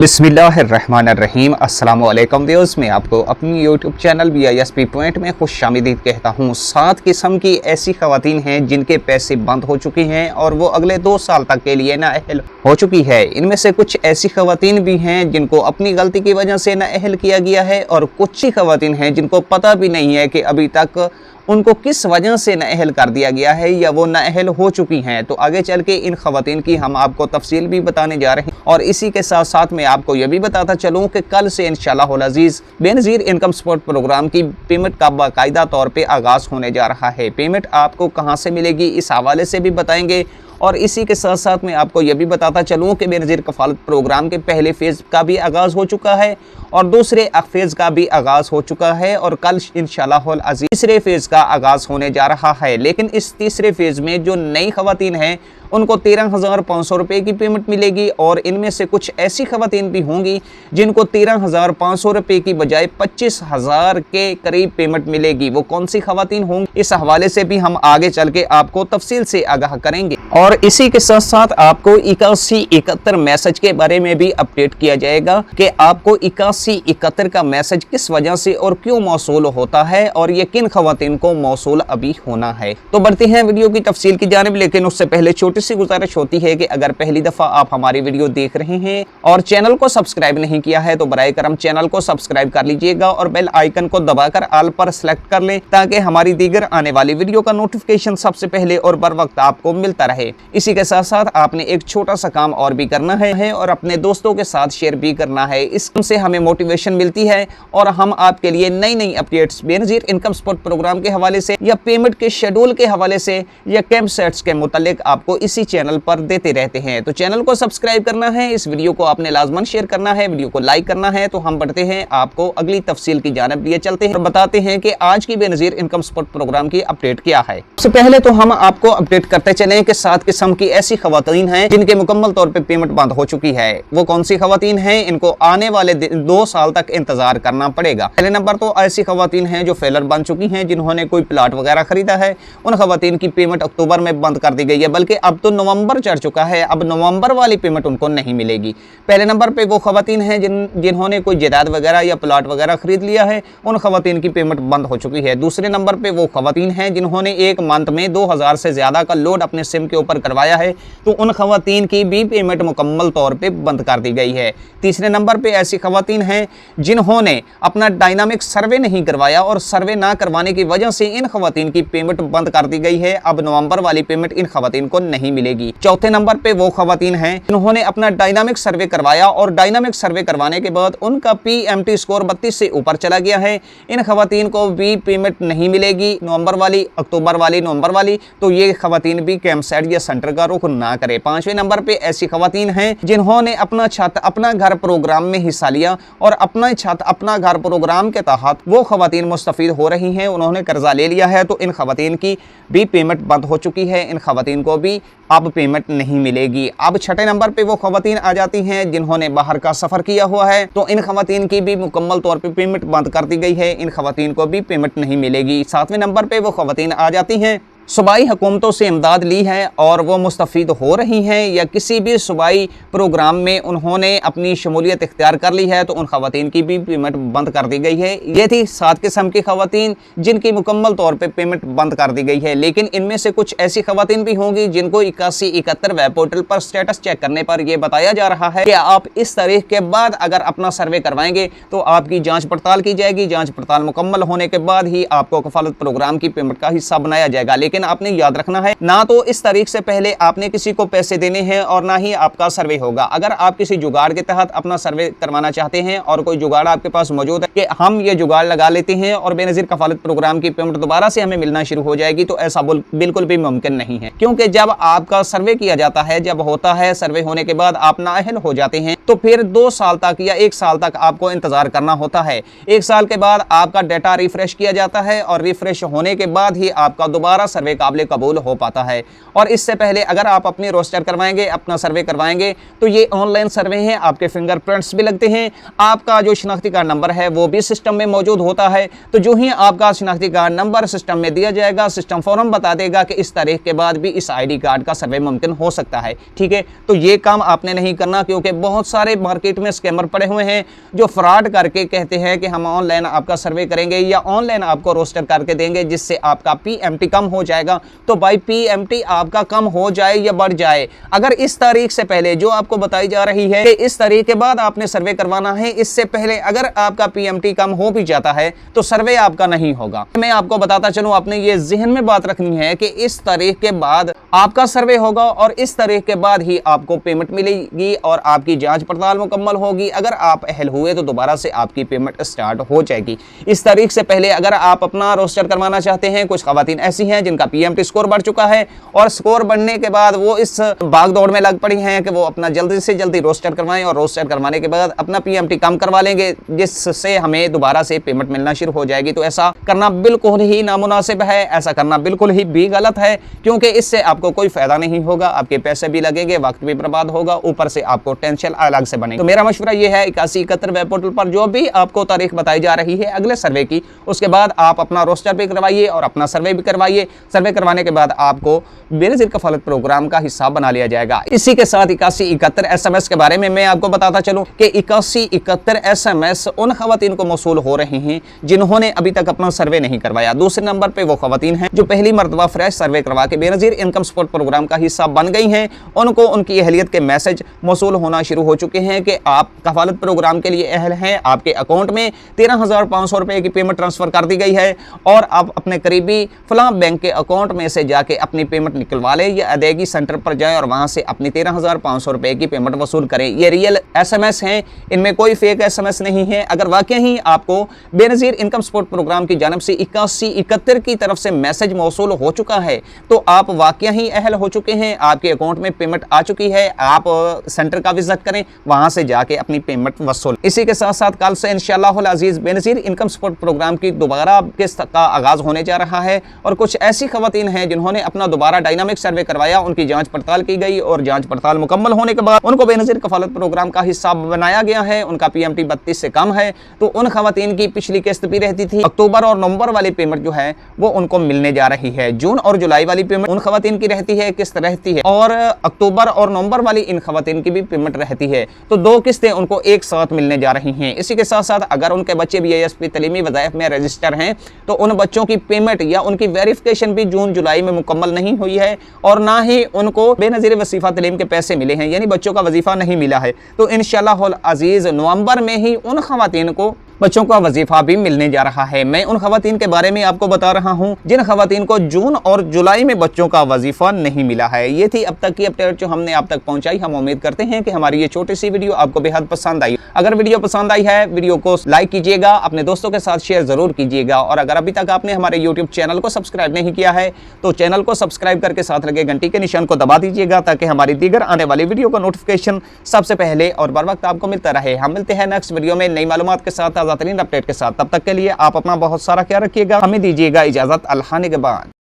बिस्मिल्लाहिर्रहमानिर्रहीम अस्सलाम वालेकुम व्यूअर्स, मैं आपको अपनी यूट्यूब चैनल BISP पॉइंट में खुशामदीद कहता हूँ। 7 किस्म की ऐसी ख़वातीन हैं जिनके पैसे बंद हो चुके हैं और वो अगले 2 साल तक के लिए नाअहल हो चुकी है। इनमें से कुछ ऐसी ख़वातीन भी हैं जिनको अपनी गलती की वजह से नाअहल किया गया है और कुछ ही ख़वातीन हैं जिनको पता भी नहीं है कि अभी तक उनको किस वजह से नाअहल कर दिया गया है या वो नाअहल हो चुकी हैं। तो आगे चल के इन ख़वातीन की हम आपको तफसील भी बताने जा रहे हैं और इसी के साथ साथ मैं आपको यह भी बताता चलूँ कि कल से इंशाअल्लाह अज़ीज़ बेनज़ीर इनकम सपोर्ट प्रोग्राम की पेमेंट का बाकायदा तौर पे आगाज़ होने जा रहा है। पेमेंट आपको कहाँ से मिलेगी इस हवाले से भी बताएंगे और इसी के साथ साथ मैं आपको यह भी बताता चलूँ कि बेनज़ीर कफ़ालत प्रोग्राम के पहले फ़ेज़ का भी आगाज़ हो चुका है और दूसरे फ़ेज़ का भी आगाज़ हो चुका है और कल इंशाअल्लाह अज़ीज़ तीसरे फ़ेज़ का आगाज़ होने जा रहा है। लेकिन इस तीसरे फ़ेज़ में जो नई ख़वातीन हैं उनको 13,500 रुपये की पेमेंट मिलेगी और इनमें से कुछ ऐसी ख़वातीन भी होंगी जिनको 13,500 रुपये की बजाय 25,000 के करीब पेमेंट मिलेगी। वो कौन सी ख़वातीन होंगी इस हवाले से भी हम आगे चल के आपको तफसील से आगाह करेंगे और इसी के साथ साथ आपको 8171 मैसेज के बारे में भी अपडेट किया जाएगा कि आपको 8171 का मैसेज किस वजह से और क्यों मौसूल होता है और ये किन ख़वातीन को मौसूल अभी होना है। तो बढ़ते हैं वीडियो की तफसील की जानिब, लेकिन उससे पहले छोटी सी गुजारिश होती है कि अगर पहली दफा आप हमारी वीडियो देख रहे हैं और चैनल को सब्सक्राइब नहीं किया है तो बराए करम चैनल को सब्सक्राइब कर लीजिएगा और बेल आइकन को दबाकर ऑल पर सेलेक्ट कर लें ताकि हमारी दीगर आने वाली वीडियो का नोटिफिकेशन सबसे पहले और बर वक्त आपको मिलता रहे। इसी के साथ साथ आपने एक छोटा सा काम और भी करना है और अपने दोस्तों के साथ शेयर भी करना है। इससे हमें मोटिवेशन मिलती है और हम आपके लिए नई नई updates Benazir income support programme के हवाले से या पेमेंट के शेड्यूल के हवाले से या कैंप सेट्स के मुतालिक आपको इसी चैनल पर देते रहते हैं। तो चैनल को सब्सक्राइब करना है, इस वीडियो को आपने लाजमन शेयर करना है, वीडियो को लाइक करना है। तो हम बढ़ते हैं आपको अगली तफसील की जानिब लिए चलते हैं और बताते हैं कि आज की बेनज़ीर इनकम सपोर्ट प्रोग्राम की अपडेट क्या है। सबसे पहले तो हम आपको अपडेट करते चलें कि 7 किस्म की ऐसी ख़वातीन हैं जिनके मुकम्मल तौर पर पेमेंट बंद हो चुकी है। वो कौन सी ख़वातीन हैं, इनको आने वाले 2 साल तक इंतजार करना पड़ेगा। पहले नंबर तो ऐसी ख़वातीन हैं जो फेलर बन चुकी हैं, जिन्होंने कोई प्लाट वगैरह खरीदा है। उन ख़वातीन की पेमेंट अक्टूबर में बंद कर दी गई है, बल्कि अब तो नवंबर चढ़ चुका है, अब नवंबर वाली पेमेंट उनको नहीं मिलेगी। पहले नंबर पे वो ख़वातीन हैं जिन्होंने कोई जायदाद वगैरह या प्लाट वगैरह खरीद लिया है, उन ख़वातीन की पेमेंट बंद हो चुकी है। दूसरे नंबर पे वो ख़वातीन हैं जिन्होंने एक मंथ में 2000 से ज़्यादा का लोड अपने सिम के ऊपर करवाया है, तो उन ख़वातीन की भी पेमेंट मुकम्मल तौर पर बंद कर दी गई है। तीसरे नंबर पर ऐसी ख़वातीन हैं जिन्होंने अपना डायनामिक सर्वे नहीं करवाया और सर्वे ना करवाने की वजह से इन ख़वातीन की पेमेंट बंद कर दी गई है। अब नवंबर वाली पेमेंट इन ख़वातीन को नहीं मिलेगी। चौथे नंबर पे वो ख़वातीन हैं जिन्होंने अपना डायनामिक सर्वे करवाया और डायनामिक सर्वे करवाने के बाद उनका PMT स्कोर 32 से ऊपर चला गया है। इन ख़वातीन को भी पेमेंट नहीं मिलेगी, नवंबर वाली, अक्टूबर वाली, नवंबर वाली। तो ये ख़वातीन भी कैंप साइट या सेंटर का रुख ना करे। 5वें नंबर पे ऐसी ख़वातीन हैं जिन्होंने अपना छत अपना घर प्रोग्राम में हिस्सा लिया और अपना छत अपना घर प्रोग्राम के तहत वो ख़वातीन मुस्तफ़ीद हो रही हैं, उन्होंने कर्जा ले लिया है, तो इन ख़वातीन की भी पेमेंट बंद हो चुकी है। इन ख़वातीन को भी अब पेमेंट नहीं मिलेगी। अब 6ठे नंबर पे वो ख़वातीन आ जाती हैं जिन्होंने बाहर का सफ़र किया हुआ है, तो इन ख़वातीन की भी मुकम्मल तौर पे पेमेंट बंद कर दी गई है, इन ख़वातीन को भी पेमेंट नहीं मिलेगी। 7वें नंबर पे वो ख़वातीन आ जाती हैं सूबाई हुकूमतों से इमदाद ली है और वो मुस्तफ़ीद हो रही हैं या किसी भी सूबाई प्रोग्राम में उन्होंने अपनी शमूलियत इख्तियार कर ली है, तो उन ख़वातीन की भी पेमेंट बंद कर दी गई है। ये थी 7 किस्म की ख़वातीन जिनकी मुकम्मल तौर पे पेमेंट बंद कर दी गई है। लेकिन इनमें से कुछ ऐसी ख़वातीन भी होंगी जिनको 8171 वेब पोर्टल पर स्टेटस चेक करने पर यह बताया जा रहा है कि आप इस तारीख के बाद अगर अपना सर्वे करवाएंगे तो आपकी जाँच पड़ताल की जाएगी। जाँच पड़ताल मुकम्मल होने के बाद ही आपको कफ़ालत प्रोग्राम की पेमेंट का हिस्सा बनाया जाएगा। लेकिन आपने याद रखना है, ना तो इस तारीख से पहले आपने किसी को पैसे देने हैं और ना ही आपका सर्वे होगा। अगर आप किसी जुगाड़ के तहत अपना सर्वे करवाना चाहते हैं और कोई जुगाड़ आपके पास मौजूद है कि हम ये जुगाड़ लगा लेते हैं और बेनज़ीर कफ़ालत प्रोग्राम की पेमेंट दोबारा से हमें मिलना शुरू हो जाएगी, तो ऐसा बिल्कुल भी मुमकिन नहीं है। क्योंकि जब आपका सर्वे किया जाता है, जब होता है सर्वे होने के बाद आप नाअहल हो जाते हैं, तो फिर 2 साल तक या 1 साल तक आपको इंतजार करना होता है। 1 साल के बाद आपका डाटा रिफ्रेश किया जाता है और रिफ्रेश होने के बाद ही आपका दोबारा सर्वे काबिल कबूल हो पाता है। और इससे पहले अगर आप अपनी रोस्टर करवाएंगे, अपना सर्वे करवाएंगे, तो ये ऑनलाइन सर्वे है, आपके फिंगरप्रिंट्स भी लगते हैं, आपका जो शिनाख्ती कार्ड नंबर है वो भी सिस्टम में मौजूद होता है। तो जो ही आपका शिनाख्ती कार्ड नंबर सिस्टम में दिया जाएगा, सिस्टम फौरन बता देगा कि इस तारीख के बाद भी इस आईडी कार्ड का सर्वे मुमकिन हो सकता है। ठीक है, तो ये काम आपने नहीं करना, क्योंकि बहुत सारे मार्केट में स्कैमर पड़े हुए हैं जो फ्रॉड करके कहते हैं कि हम ऑनलाइन आपका सर्वे करेंगे या ऑनलाइन आपको रोस्टर करके देंगे जिससे आपका पीएमटी कम हो जाएगा। तो भाई पीएमटी आपका कम हो जाए या बढ़ जाए, अगर इस तारीख से पहले जो आपको बताई जा रही है कि इस तारीख के बाद आपने सर्वे करवाना है, इससे पहले अगर आपका पीएमटी कम हो भी जाता है तो सर्वे आपका नहीं होगा। मैं आपको बताता चलूं, आपने ये जहन में बात रखनी है कि इस तारीख के बाद आपका सर्वे होगा और इस तारीख के बाद ही आपको पेमेंट मिलेगी और आपकी जांच पड़ताल मुकम्मल होगी। अगर आप अहल हुए तो दोबारा से आपकी पेमेंट स्टार्ट हो जाएगी। इस तारीख से पहले अगर आप अपना रोस्टर करवाना चाहते हैं, कुछ खवातीन ऐसी हैं जिनका पीएमटी स्कोर बढ़ चुका है और स्कोर बढ़ने के बाद वो इस भाग दौड़ में लग पड़ी हैं कि वो अपना जल्दी से जल्दी रोस्टर करवाएं और रोस्टर करवाने के बाद अपना पीएमटी कम करवा लेंगे जिससे हमें दोबारा से पेमेंट मिलना शुरू हो जाएगी। तो ऐसा करना बिल्कुल ही नामुनासिब है, ऐसा करना बिल्कुल ही भी गलत है, क्योंकि इससे आपको कोई फायदा नहीं होगा, आपके पैसे भी लगेंगे, वक्त भी बर्बाद होगा, ऊपर से आपको टेंशन अलग से बनेगी। तो मेरा मशवरा यह है 8171 वेब पोर्टल पर जो भी आपको तारीख बताई जा रही है अगले सर्वे की, उसके बाद आप अपना रोस्टर भी करवाइए और अपना सर्वे भी करवाइए। सर्वे करवाने के बाद आपको बेनज़ीर कफालत प्रोग्राम का हिस्सा बना लिया जाएगा। इसी के साथ 8171 SMS के बारे में मैं आपको बताता चलूं कि 8171 SMS उन खवातीन को मौसूल हो रहे हैं जिन्होंने अभी तक अपना सर्वे नहीं करवाया। दूसरे नंबर पे वो खवातीन हैं जो पहली मरतबा फ्रेश सर्वे करवा के बेनज़ीर इनकम सपोर्ट प्रोग्राम का हिस्सा बन गई हैं। उनको उनकी अहलियत के मैसेज मौसूल होना शुरू हो चुके हैं कि आप कफालत प्रोग्राम के लिए अहल हैं, आपके अकाउंट में 13,500 रुपए की पेमेंट ट्रांसफर कर दी गई है और आप अपने करीबी फलां बैंक के अकाउंट में से जाके अपनी पेमेंट निकलवा लें या अदायगी सेंटर पर जाएं और वहां से अपनी 13,500 रुपए की पेमेंट वसूल करें। ये रियल SMS हैं, इनमें कोई फेक SMS नहीं है। अगर वाकई ही आपको बेनज़ीर इनकम सपोर्ट प्रोग्राम की जानब से 8171 की तरफ से मैसेज मौसूल हो चुका है तो आप वाकई ही अहल हो चुके हैं, आपके अकाउंट में पेमेंट आ चुकी है। आप सेंटर का विजिट करें, वहां से जाके अपनी पेमेंट वसूल। इसी के साथ साथ कल से इंशाअल्लाह अज़ीज बेनज़ीर इनकम सपोर्ट प्रोग्राम की दोबारा किस्त का आगाज होने जा रहा है और कुछ ऐसी खवातीन हैं जिन्होंने अपना दोबारा डायनामिक सर्वे करवाया, उनकी जांच पड़ताल की गई और जांच पड़ताल मुकम्मल होने के बाद उनको बेनज़ीर कफालत प्रोग्राम का हिस्सा बनाया गया है। उनका पीएमटी 32 से कम है, तो उन खवातीन की पिछली किस्त भी रहती थी। अक्टूबर और नवंबर वाली पेमेंट जो है वो उनको मिलने जा रही है। जून और जुलाई वाली पेमेंट उन खवातीन की रहती है, किस्त रहती है, और अक्टूबर और नवंबर वाली इन खवातीन की भी पेमेंट रहती है। तो दो किस्तें उनको एक साथ मिलने जा रही हैं। इसी के साथ साथ अगर उनके बच्चे BISP तलीमी वज़ाइफ में रजिस्टर हैं तो उन बच्चों की पेमेंट या उनकी वेरिफिकेशन भी जून जुलाई में मुकम्मल नहीं हुई है और ना ही उनको बेनज़ीर वजीफा तलीम के पैसे मिले हैं, यानी बच्चों का वजीफा नहीं मिला है। तो इंशाअल्लाह अज़ीज़ नवंबर में ही उन खवातीन को बच्चों का वजीफा भी मिलने जा रहा है। मैं उन खवातीन के बारे में आपको बता रहा हूं जिन खवातीन को जून और जुलाई में बच्चों का वजीफा नहीं मिला है। ये थी अब तक की अपडेट जो हमने आप तक पहुंचाई। हम उम्मीद करते हैं कि हमारी ये छोटी सी वीडियो आपको बेहद पसंद आई। अगर वीडियो पसंद आई है, वीडियो को लाइक कीजिएगा, अपने दोस्तों के साथ शेयर जरूर कीजिएगा और अगर अभी तक आपने हमारे यूट्यूब चैनल को सब्सक्राइब नहीं किया है तो चैनल को सब्सक्राइब करके साथ लगे घंटी के निशान को दबा दीजिएगा ताकि हमारी दीगर आने वाली वीडियो का नोटिफिकेशन सबसे पहले और बर वक्त आपको मिलता रहे। हम मिलते हैं नेक्स्ट वीडियो में नई मालूमात के साथ, ताज़ा तरीन अपडेट के साथ। तब तक के लिए आप अपना बहुत सारा ख्याल रखिएगा। हमें दीजिएगा इजाजत। अल्लाह ने के बाद।